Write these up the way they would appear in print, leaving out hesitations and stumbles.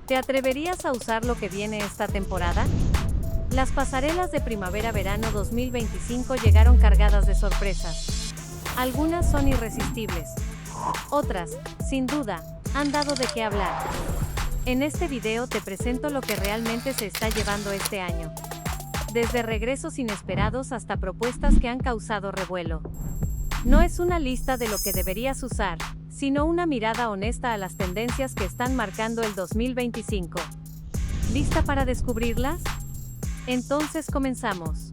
¿Te atreverías a usar lo que viene esta temporada? Las pasarelas de primavera-verano 2025 llegaron cargadas de sorpresas. Algunas son irresistibles. Otras, sin duda, han dado de qué hablar. En este video te presento lo que realmente se está llevando este año. Desde regresos inesperados hasta propuestas que han causado revuelo. No es una lista de lo que deberías usar, sino una mirada honesta a las tendencias que están marcando el 2025. ¿Lista para descubrirlas? Entonces comenzamos.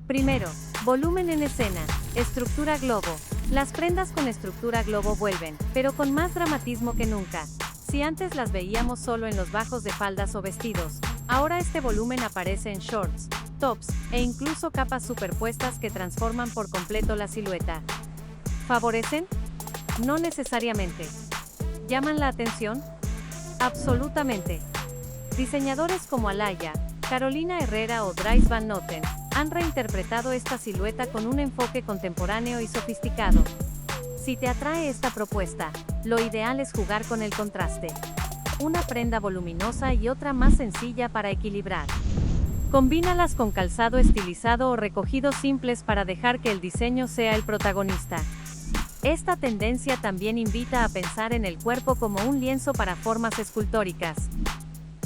Primero, volumen en escena, estructura globo. Las prendas con estructura globo vuelven, pero con más dramatismo que nunca. Si antes las veíamos solo en los bajos de faldas o vestidos, ahora este volumen aparece en shorts, tops, e incluso capas superpuestas que transforman por completo la silueta. ¿Favorecen? No necesariamente. ¿Llaman la atención? Absolutamente. Diseñadores como Alaya, Carolina Herrera o Dries Van Noten han reinterpretado esta silueta con un enfoque contemporáneo y sofisticado. Si te atrae esta propuesta, lo ideal es jugar con el contraste. Una prenda voluminosa y otra más sencilla para equilibrar. Combínalas con calzado estilizado o recogidos simples para dejar que el diseño sea el protagonista. Esta tendencia también invita a pensar en el cuerpo como un lienzo para formas escultóricas.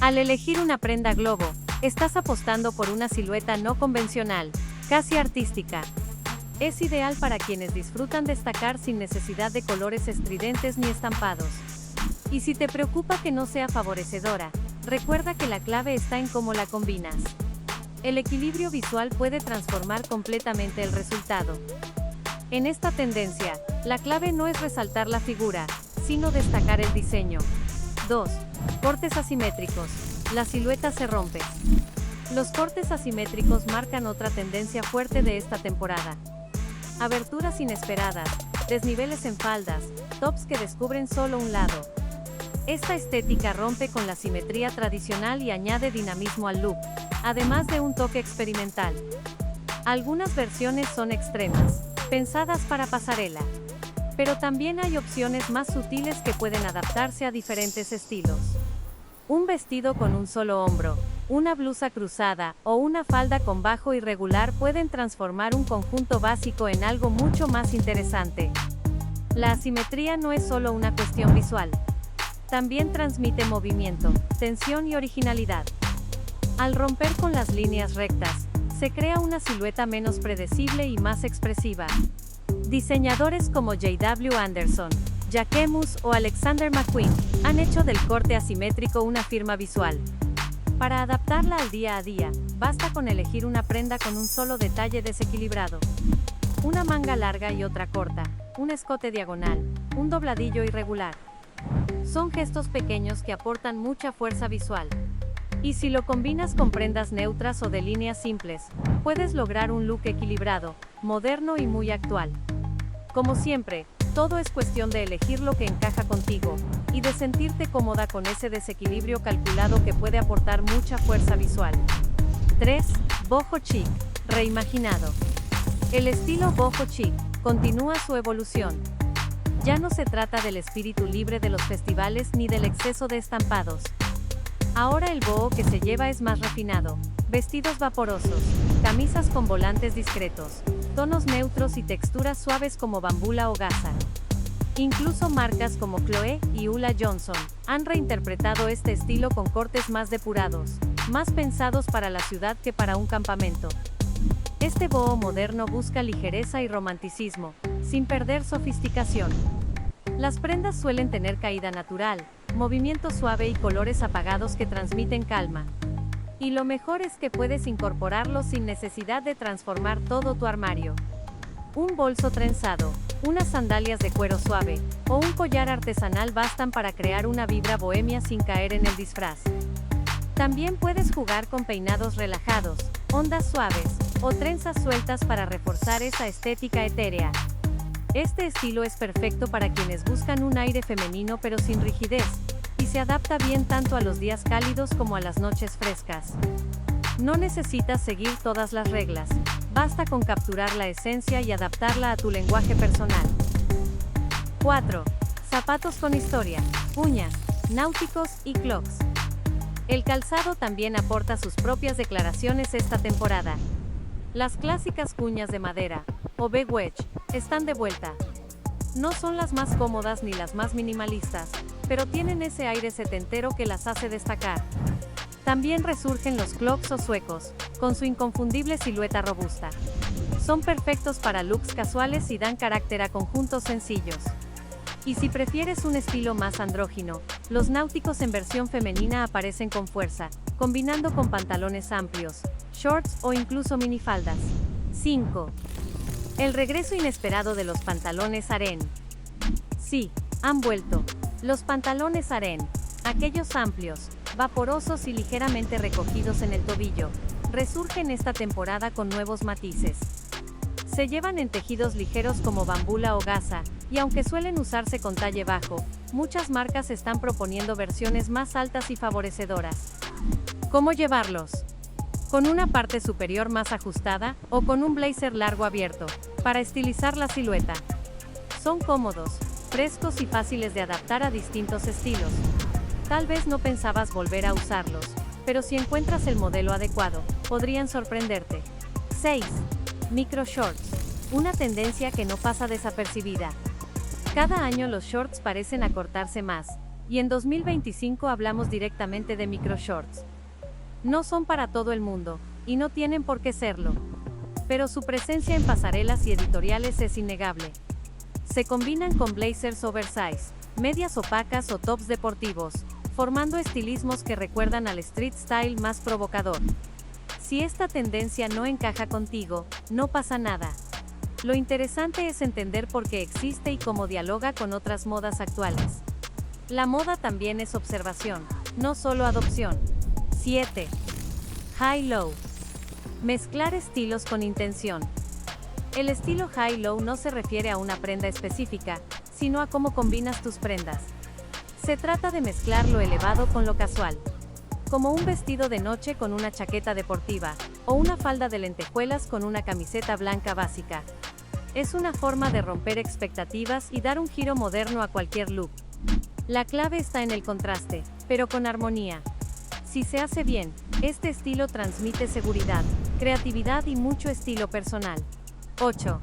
Al elegir una prenda globo, estás apostando por una silueta no convencional, casi artística. Es ideal para quienes disfrutan destacar sin necesidad de colores estridentes ni estampados. Y si te preocupa que no sea favorecedora, recuerda que la clave está en cómo la combinas. El equilibrio visual puede transformar completamente el resultado. En esta tendencia, la clave no es resaltar la figura, sino destacar el diseño. 2. Cortes asimétricos. La silueta se rompe. Los cortes asimétricos marcan otra tendencia fuerte de esta temporada. Aberturas inesperadas, desniveles en faldas, tops que descubren solo un lado. Esta estética rompe con la simetría tradicional y añade dinamismo al look, además de un toque experimental. Algunas versiones son extremas, pensadas para pasarela. Pero también hay opciones más sutiles que pueden adaptarse a diferentes estilos. Un vestido con un solo hombro, una blusa cruzada, o una falda con bajo irregular pueden transformar un conjunto básico en algo mucho más interesante. La asimetría no es solo una cuestión visual. También transmite movimiento, tensión y originalidad. Al romper con las líneas rectas, se crea una silueta menos predecible y más expresiva. Diseñadores como J.W. Anderson, Jacquemus o Alexander McQueen han hecho del corte asimétrico una firma visual. Para adaptarla al día a día, basta con elegir una prenda con un solo detalle desequilibrado. Una manga larga y otra corta, un escote diagonal, un dobladillo irregular. Son gestos pequeños que aportan mucha fuerza visual. Y si lo combinas con prendas neutras o de líneas simples, puedes lograr un look equilibrado, moderno y muy actual. Como siempre, todo es cuestión de elegir lo que encaja contigo, y de sentirte cómoda con ese desequilibrio calculado que puede aportar mucha fuerza visual. 3. Boho chic, reimaginado. El estilo boho chic continúa su evolución. Ya no se trata del espíritu libre de los festivales ni del exceso de estampados. Ahora el boho que se lleva es más refinado, vestidos vaporosos, camisas con volantes discretos, tonos neutros y texturas suaves como bambula o gasa. Incluso marcas como Chloé y Ulla Johnson han reinterpretado este estilo con cortes más depurados, más pensados para la ciudad que para un campamento. Este boho moderno busca ligereza y romanticismo, sin perder sofisticación. Las prendas suelen tener caída natural, movimiento suave y colores apagados que transmiten calma. Y lo mejor es que puedes incorporarlos sin necesidad de transformar todo tu armario. Un bolso trenzado, unas sandalias de cuero suave, o un collar artesanal bastan para crear una vibra bohemia sin caer en el disfraz. También puedes jugar con peinados relajados, ondas suaves, o trenzas sueltas para reforzar esa estética etérea. Este estilo es perfecto para quienes buscan un aire femenino pero sin rigidez, y se adapta bien tanto a los días cálidos como a las noches frescas. No necesitas seguir todas las reglas, basta con capturar la esencia y adaptarla a tu lenguaje personal. 4. Zapatos con historia, uñas, náuticos y clogs. El calzado también aporta sus propias declaraciones esta temporada. Las clásicas cuñas de madera, o B-Wedge, están de vuelta. No son las más cómodas ni las más minimalistas, pero tienen ese aire setentero que las hace destacar. También resurgen los clogs o suecos, con su inconfundible silueta robusta. Son perfectos para looks casuales y dan carácter a conjuntos sencillos. Y si prefieres un estilo más andrógino, los náuticos en versión femenina aparecen con fuerza, combinando con pantalones amplios, shorts o incluso minifaldas. 5. El regreso inesperado de los pantalones harén. Sí, han vuelto. Los pantalones harén, aquellos amplios, vaporosos y ligeramente recogidos en el tobillo, resurgen esta temporada con nuevos matices. Se llevan en tejidos ligeros como bambula o gasa, y aunque suelen usarse con talle bajo, muchas marcas están proponiendo versiones más altas y favorecedoras. ¿Cómo llevarlos? Con una parte superior más ajustada, o con un blazer largo abierto, para estilizar la silueta. Son cómodos, frescos y fáciles de adaptar a distintos estilos. Tal vez no pensabas volver a usarlos, pero si encuentras el modelo adecuado, podrían sorprenderte. 6. Micro shorts. Una tendencia que no pasa desapercibida. Cada año los shorts parecen acortarse más, y en 2025 hablamos directamente de micro shorts. No son para todo el mundo, y no tienen por qué serlo. Pero su presencia en pasarelas y editoriales es innegable. Se combinan con blazers oversize, medias opacas o tops deportivos, formando estilismos que recuerdan al street style más provocador. Si esta tendencia no encaja contigo, no pasa nada. Lo interesante es entender por qué existe y cómo dialoga con otras modas actuales. La moda también es observación, no solo adopción. 7. High-low. Mezclar estilos con intención. El estilo high-low no se refiere a una prenda específica, sino a cómo combinas tus prendas. Se trata de mezclar lo elevado con lo casual. Como un vestido de noche con una chaqueta deportiva, o una falda de lentejuelas con una camiseta blanca básica. Es una forma de romper expectativas y dar un giro moderno a cualquier look. La clave está en el contraste, pero con armonía. Si se hace bien, este estilo transmite seguridad, creatividad y mucho estilo personal. 8.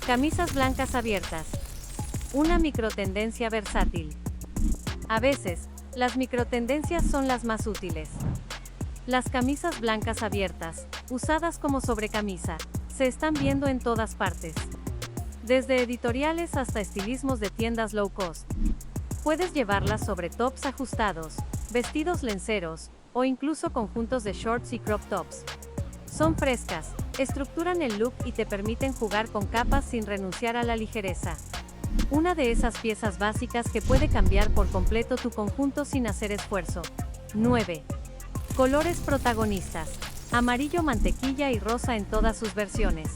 Camisas blancas abiertas. Una microtendencia versátil. A veces, las microtendencias son las más útiles. Las camisas blancas abiertas, usadas como sobrecamisa, se están viendo en todas partes. Desde editoriales hasta estilismos de tiendas low cost. Puedes llevarlas sobre tops ajustados, vestidos lenceros, o incluso conjuntos de shorts y crop tops. Son frescas, estructuran el look y te permiten jugar con capas sin renunciar a la ligereza. Una de esas piezas básicas que puede cambiar por completo tu conjunto sin hacer esfuerzo. 9. Colores protagonistas. Amarillo mantequilla y rosa en todas sus versiones.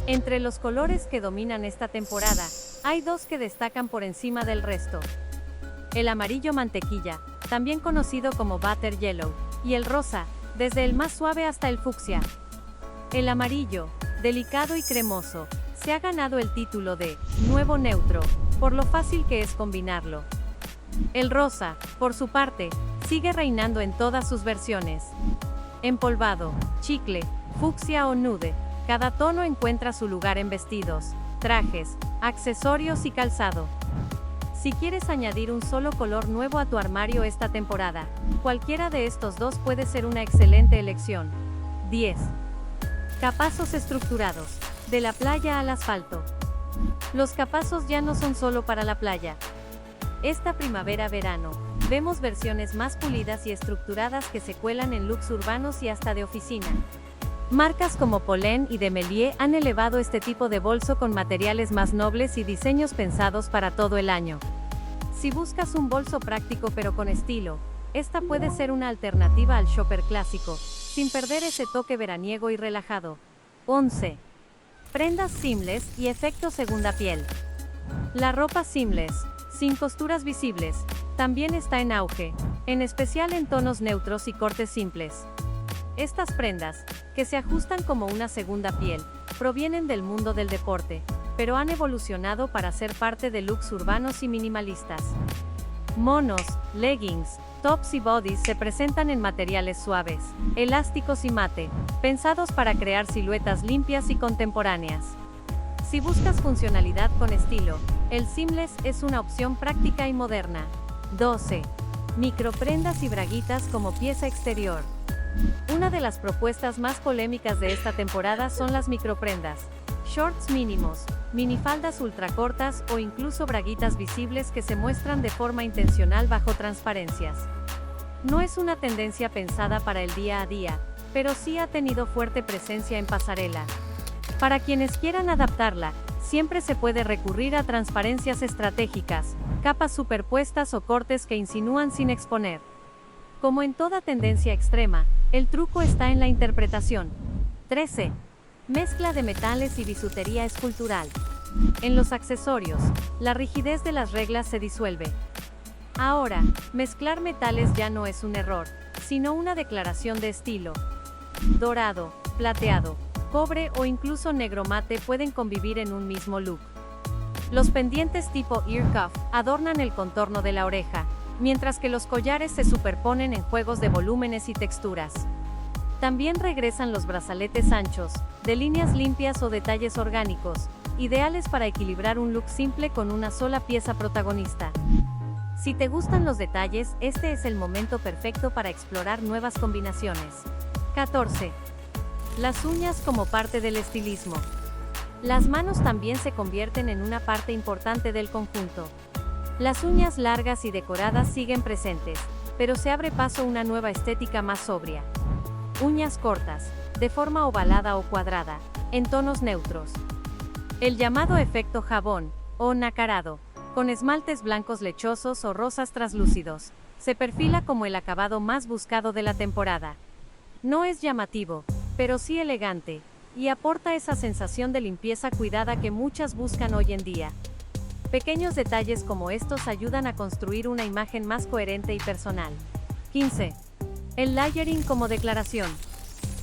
Entre los colores que dominan esta temporada, hay dos que destacan por encima del resto. El amarillo mantequilla, también conocido como butter yellow, y el rosa, desde el más suave hasta el fucsia. El amarillo, delicado y cremoso, se ha ganado el título de nuevo neutro, por lo fácil que es combinarlo. El rosa, por su parte, sigue reinando en todas sus versiones. Empolvado, chicle, fucsia o nude, cada tono encuentra su lugar en vestidos, trajes, accesorios y calzado. Si quieres añadir un solo color nuevo a tu armario esta temporada, cualquiera de estos dos puede ser una excelente elección. 10. Capazos estructurados. De la playa al asfalto. Los capazos ya no son solo para la playa. Esta primavera-verano, vemos versiones más pulidas y estructuradas que se cuelan en looks urbanos y hasta de oficina. Marcas como Polène y Demelier han elevado este tipo de bolso con materiales más nobles y diseños pensados para todo el año. Si buscas un bolso práctico pero con estilo, esta puede ser una alternativa al shopper clásico, sin perder ese toque veraniego y relajado. 11. Prendas seamless y efecto segunda piel. La ropa seamless, sin costuras visibles, también está en auge, en especial en tonos neutros y cortes simples. Estas prendas, que se ajustan como una segunda piel, provienen del mundo del deporte, pero han evolucionado para ser parte de looks urbanos y minimalistas. Monos, leggings, Tops y bodies se presentan en materiales suaves, elásticos y mate, pensados para crear siluetas limpias y contemporáneas. Si buscas funcionalidad con estilo, el seamless es una opción práctica y moderna. 12. Microprendas y braguitas como pieza exterior. Una de las propuestas más polémicas de esta temporada son las microprendas. Shorts mínimos, minifaldas ultracortas o incluso braguitas visibles que se muestran de forma intencional bajo transparencias. No es una tendencia pensada para el día a día, pero sí ha tenido fuerte presencia en pasarela. Para quienes quieran adaptarla, siempre se puede recurrir a transparencias estratégicas, capas superpuestas o cortes que insinúan sin exponer. Como en toda tendencia extrema, el truco está en la interpretación. 13. Mezcla de metales y bisutería escultural. En los accesorios, la rigidez de las reglas se disuelve. Ahora, mezclar metales ya no es un error, sino una declaración de estilo. Dorado, plateado, cobre o incluso negro mate pueden convivir en un mismo look. Los pendientes tipo ear cuff adornan el contorno de la oreja, mientras que los collares se superponen en juegos de volúmenes y texturas. También regresan los brazaletes anchos, de líneas limpias o detalles orgánicos, ideales para equilibrar un look simple con una sola pieza protagonista. Si te gustan los detalles, este es el momento perfecto para explorar nuevas combinaciones. 14. Las uñas como parte del estilismo. Las manos también se convierten en una parte importante del conjunto. Las uñas largas y decoradas siguen presentes, pero se abre paso a una nueva estética más sobria. Uñas cortas, de forma ovalada o cuadrada, en tonos neutros. El llamado efecto jabón, o nacarado, con esmaltes blancos lechosos o rosas traslúcidos, se perfila como el acabado más buscado de la temporada. No es llamativo, pero sí elegante, y aporta esa sensación de limpieza cuidada que muchas buscan hoy en día. Pequeños detalles como estos ayudan a construir una imagen más coherente y personal. 15. El layering como declaración.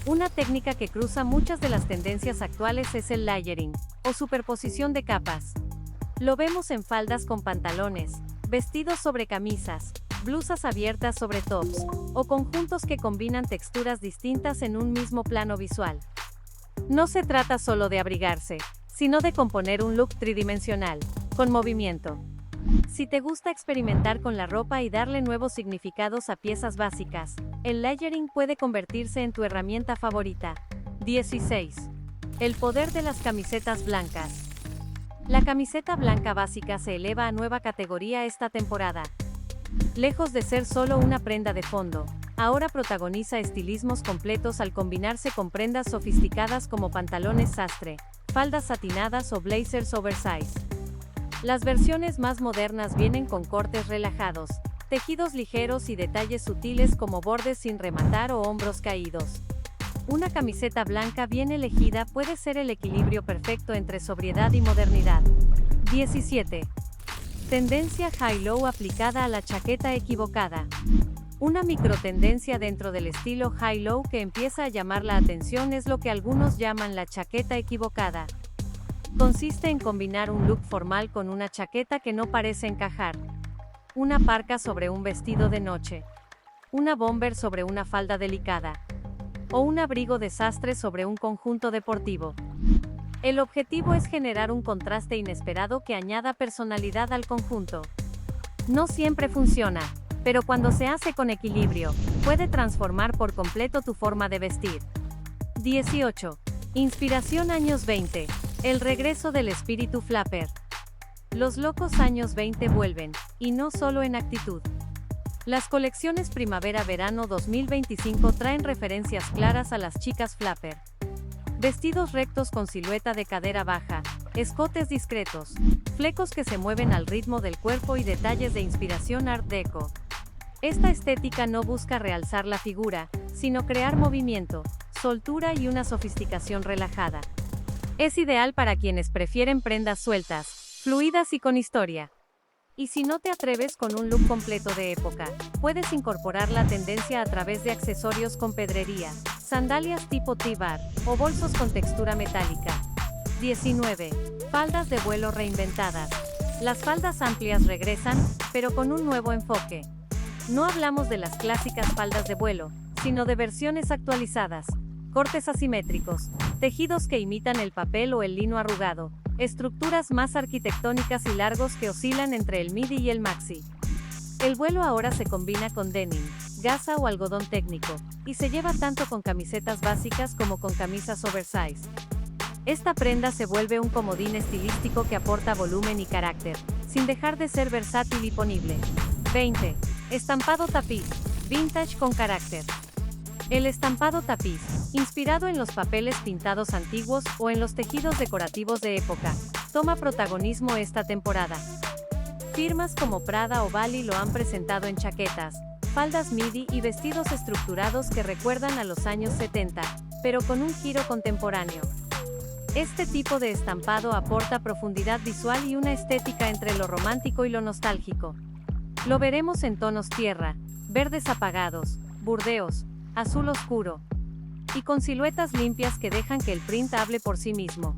Una técnica que cruza muchas de las tendencias actuales es el layering, o superposición de capas. Lo vemos en faldas con pantalones, vestidos sobre camisas, blusas abiertas sobre tops, o conjuntos que combinan texturas distintas en un mismo plano visual. No se trata solo de abrigarse, sino de componer un look tridimensional, con movimiento. Si te gusta experimentar con la ropa y darle nuevos significados a piezas básicas, el layering puede convertirse en tu herramienta favorita. 16. El poder de las camisetas blancas. La camiseta blanca básica se eleva a nueva categoría esta temporada. Lejos de ser solo una prenda de fondo, ahora protagoniza estilismos completos al combinarse con prendas sofisticadas como pantalones sastre, faldas satinadas o blazers oversize. Las versiones más modernas vienen con cortes relajados, tejidos ligeros y detalles sutiles como bordes sin rematar o hombros caídos. Una camiseta blanca bien elegida puede ser el equilibrio perfecto entre sobriedad y modernidad. 17. Tendencia high-low aplicada a la chaqueta equivocada. Una microtendencia dentro del estilo high-low que empieza a llamar la atención es lo que algunos llaman la chaqueta equivocada. Consiste en combinar un look formal con una chaqueta que no parece encajar. Una parka sobre un vestido de noche. Una bomber sobre una falda delicada. O un abrigo de sastre sobre un conjunto deportivo. El objetivo es generar un contraste inesperado que añada personalidad al conjunto. No siempre funciona, pero cuando se hace con equilibrio, puede transformar por completo tu forma de vestir. 18. Inspiración años 20. El regreso del espíritu flapper. Los locos años 20 vuelven, y no solo en actitud. Las colecciones primavera-verano 2025 traen referencias claras a las chicas flapper. Vestidos rectos con silueta de cadera baja, escotes discretos, flecos que se mueven al ritmo del cuerpo y detalles de inspiración Art Deco. Esta estética no busca realzar la figura, sino crear movimiento, soltura y una sofisticación relajada. Es ideal para quienes prefieren prendas sueltas, fluidas y con historia. Y si no te atreves con un look completo de época, puedes incorporar la tendencia a través de accesorios con pedrería, sandalias tipo T-bar, o bolsos con textura metálica. 19. Faldas de vuelo reinventadas. Las faldas amplias regresan, pero con un nuevo enfoque. No hablamos de las clásicas faldas de vuelo, sino de versiones actualizadas. Cortes asimétricos, tejidos que imitan el papel o el lino arrugado, estructuras más arquitectónicas y largos que oscilan entre el midi y el maxi. El vuelo ahora se combina con denim, gasa o algodón técnico, y se lleva tanto con camisetas básicas como con camisas oversize. Esta prenda se vuelve un comodín estilístico que aporta volumen y carácter, sin dejar de ser versátil y ponible. 20. Estampado tapiz, vintage con carácter. El estampado tapiz, inspirado en los papeles pintados antiguos o en los tejidos decorativos de época, toma protagonismo esta temporada. Firmas como Prada o Bali lo han presentado en chaquetas, faldas midi y vestidos estructurados que recuerdan a los años 70, pero con un giro contemporáneo. Este tipo de estampado aporta profundidad visual y una estética entre lo romántico y lo nostálgico. Lo veremos en tonos tierra, verdes apagados, burdeos, azul oscuro, y con siluetas limpias que dejan que el print hable por sí mismo.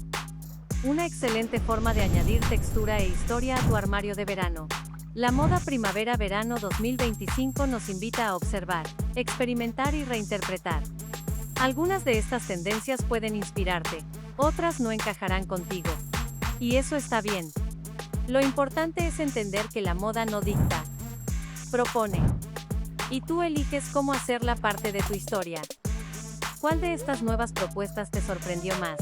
Una excelente forma de añadir textura e historia a tu armario de verano. La moda primavera-verano 2025 nos invita a observar, experimentar y reinterpretar. Algunas de estas tendencias pueden inspirarte, otras no encajarán contigo. Y eso está bien. Lo importante es entender que la moda no dicta, propone. Y tú eliges cómo hacerla parte de tu historia. ¿Cuál de estas nuevas propuestas te sorprendió más?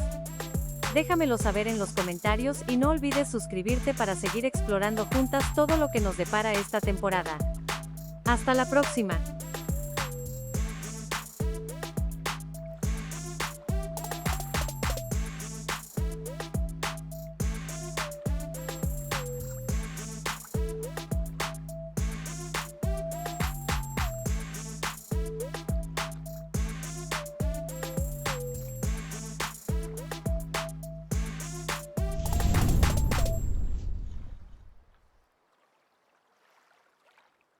Déjamelo saber en los comentarios y no olvides suscribirte para seguir explorando juntas todo lo que nos depara esta temporada. ¡Hasta la próxima!